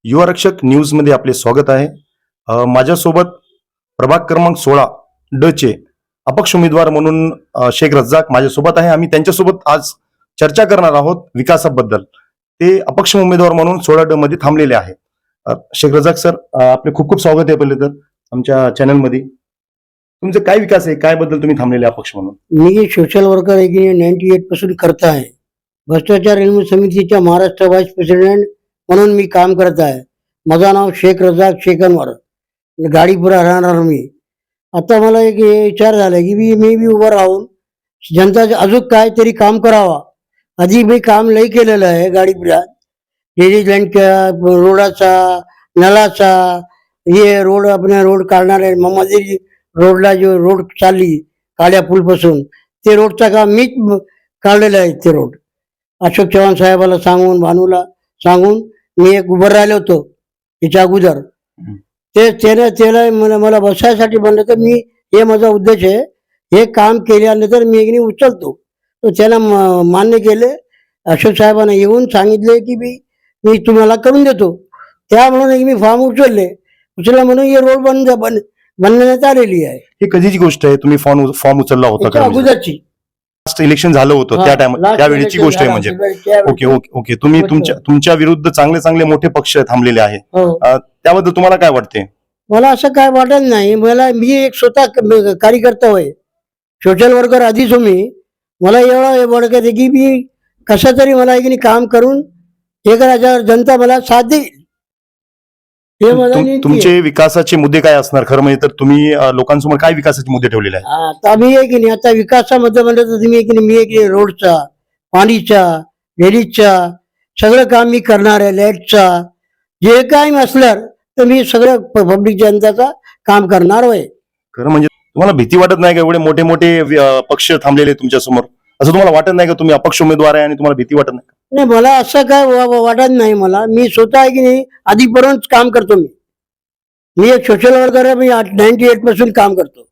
युवा रक्षक न्यूज मध्ये आपले स्वागत आहे. माझ्यासोबत प्रभाग क्रमांक 16 ड चे अपक्ष उमेदवार म्हणून शेख रज्जाक माझ्यासोबत आहे. आम्ही त्यांच्यासोबत आज चर्चा करणार आहोत विकासाबद्दल. ते अपक्ष उमेदवार म्हणून 16 ड मध्ये थांबलेले आहे. शेख रज्जाक सर, आपले खूप खूप स्वागत आहे पहिले तर आमच्या चॅनलमध्ये. तुमचे काय विकास आहे, काय बद्दल तुम्ही थांबलेले अपक्ष म्हणून? मी सोशल वर्कर 98 पासून करत आहे. भ्रष्टाचार निर्मूलन समितीच्या महाराष्ट्र व्हाईस प्रेसिडेंट म्हणून मी काम करत आहे. माझं नाव शेख रज्जाक शेख अनवर, गाडीपुरा राहणार मी. आता मला एक विचार झाला की मी उभं राहून जनताचं अजून काहीतरी काम करावा. आधी मी काम लई केलेलं आहे गाडीपुरात, लेडीज लँडच्या रोडाचा, नळाचा, हे रोड आपण रोड काढणार आहे. मोहम्मदी रोडला जो रोड चालली काळ्या पूलपासून, ते रोडचा काम मीच काढलेलं आहे. ते रोड अशोक चव्हाण साहेबाला सांगून, भानूला सांगून मी एक उभं राहिलो होतो याच्या अगोदर. त्याला मला बसायसाठी म्हणलं तर मी, हे माझा उद्देश आहे, हे काम केल्यानंतर मी एक उचलतो. तर त्याला मान्य केले. अशोक साहेबांना येऊन सांगितले की मी तुम्हाला करून देतो. त्या म्हणून मी फॉर्म उचलला म्हणून हे रोड बनवण्यात आलेली आहे. ही कधीची गोष्ट आहे? तुम्ही फॉर्म उचलला होता? अगोदरची इलेक्शन झालं होतं त्या टाइम, त्यावेळीची गोष्ट आहे म्हणजे. Okay okay okay. तुम्ही तुमच्या विरुद्ध चांगले मोठे पक्ष थांबलेले आहे, त्याबद्दल तुम्हाला काय वाटते? मला असं काय वाटत नाही. मी एक स्वतः कार्यकर्ता होय, सोशल वर्कर आधीच मला एवढा वाटत आहे की मी कसं तरी मला एक काम करून हे करायच्यावर जनता मला साथ देईल. हे मला तुमचे विकासाचे मुद्दे काय असणार खरं म्हणजे? तर तुम्ही लोकांसमोर काय विकासाचे मुद्दे ठेवलेले आहेत? आता मी एक नाही, आता विकासामध्ये म्हणलं तर तुम्ही मी एक रोडचा, पाणीचा, लेडीजचा सगळं काम मी करणार आहे. लाईटचा जे काय असलं तर मी सगळं पब्लिक जनताचा काम करणार होय. खरं म्हणजे तुम्हाला भीती वाटत नाही का? एवढे मोठे मोठे पक्ष थांबलेले तुमच्या समोर, असं तुम्हाला वाटत नाही का? तुम्ही अपक्ष उमेदवार आहे आणि तुम्हाला भीती वाटत नाही? नाही, मला असं काय वाटत नाही. मी स्वतः आहे की नाही आधीपर्यंत काम करतो. मी एक सोशल वर्कर आहे. मी 98 पासून काम करतो.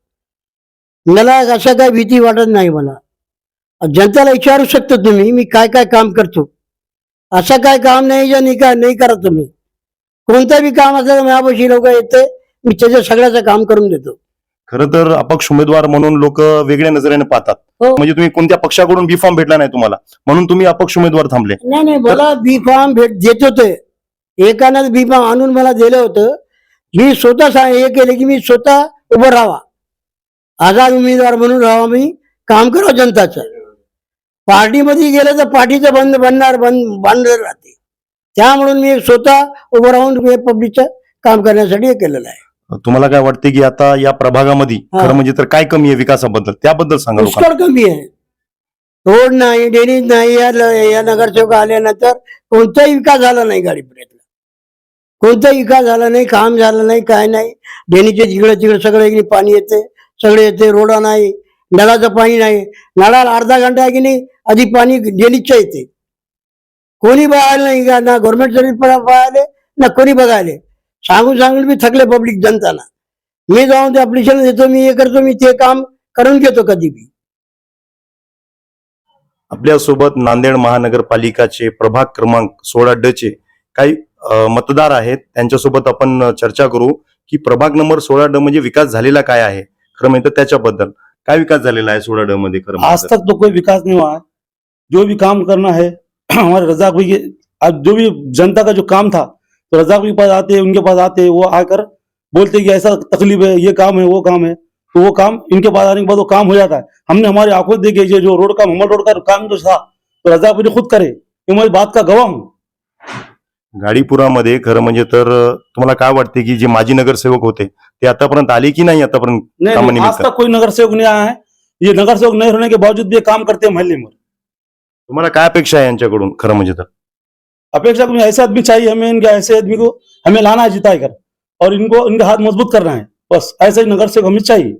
मला असं काय भीती वाटत नाही. मला जनतेला विचारू शकतो तुम्ही मी काय काय काम करतो. असं काय काम नाही जे नाही करत. तुम्ही कोणतं बी काम असलं माझ्यापाशी लोक येते, मी त्याच्या सगळ्याचं काम करून देतो. खरं तर अपक्ष उमेदवार म्हणून लोक वेगळ्या नजरेने पाहतात. म्हणजे तुम्ही कोणत्या पक्षाकडून बी फॉर्म भेटला नाही तुम्हाला म्हणून तुम्ही अपक्ष उमेदवार थांबले? नाही, मला बी फॉर्म देत होते. एकानं बी फॉर्म आणून मला दिलं होतं. मी स्वतः हे केले की मी स्वतः उभं राहावा, आझाद उमेदवार म्हणून राहावा, मी काम करावं जनताचं. पार्टीमध्ये गेलं तर पार्टीचं बंद राहते. त्यामुळे मी स्वतः उभं राहून पब्लिकचं काम करण्यासाठी हे केलेलं आहे. तुम्हाला काय वाटते की आता या प्रभागामध्ये खरं म्हणजे तर काय कमी आहे विकासाबद्दल, त्याबद्दल सांगा. पुष्कळ कमी आहे. रोड नाही, ड्रेनेज नाही. या नगरसेवक आल्यानंतर कोणताही विकास झाला नाही. गाडीपुऱ्यातला कोणताही विकास झाला नाही, काम झालं नाही, काय नाही. ड्रेनेजचे तिकडे सगळे पाणी येते, सगळे येते. रोडा नाही, नळाचं पाणी नाही. नळाला अर्धा घंटा आहे की नाही आधी पाणी ड्रेनेजचं येते. कोणी बघायला नाही का, ना गव्हर्नमेंट सर्व्हिस बघायले ना कोणी बघायले. सांगून मी थकले पब्लिक जनताना. मी जाऊन ते अप्लिकेशन देतो, मी हे करतो, मी ते काम करून घेतो कधी बी. आपल्यासोबत नांदेड महानगरपालिकाचे प्रभाग क्रमांक 16 ड चे काही मतदार आहेत. त्यांच्यासोबत आपण चर्चा करू की प्रभाग नंबर 16 ड म्हणजे विकास झालेला काय आहे खरं म्हणजे त्याच्याबद्दल. काय विकास झालेला आहे 16 ड मध्ये खरं? आज तक तो कोई विकास नहीं हुआ है. जो भी काम करना है हमारे रज़ाक भाई, आज जो भी जनता का जो काम था तो रज़ाक भाई पास आते, उनके पास आते, वो आकर बोलते कि ऐसा तकलीफ है, ये काम है, वो काम है, तो वो काम इनके पास आने के बाद वो काम हो जाता है. हमने हमारी आंखों देखे जो रोड का मोहम्मद रोड का काम जो था तो रज़ाक भाई ने खुद करे. मैं बात का गवाह हूँ. गाडीपुरामध्ये खरं म्हणजे तर तुम्हाला काय वाटते की जे माजी नगरसेवक होते ते आतापर्यंत आले की नाही? आतापर्यंत नहीं, आज तक कोई नगरसेवक नहीं आया है. ये नगरसेवक नहीं होने के बावजूद भी काम करते हैं मोहल्ले में. तुम्हाला काय अपेक्षा आहे यांच्याकडून खरं म्हणजे? तर अपेक्षा को ऐसे आदमी चाहिए हमें, इनके ऐसे आदमी को हमें लाना है जिता कर, और इनको इनका हाथ मजबूत करना है. बस ऐसा ही नगर से हमें चाहिए.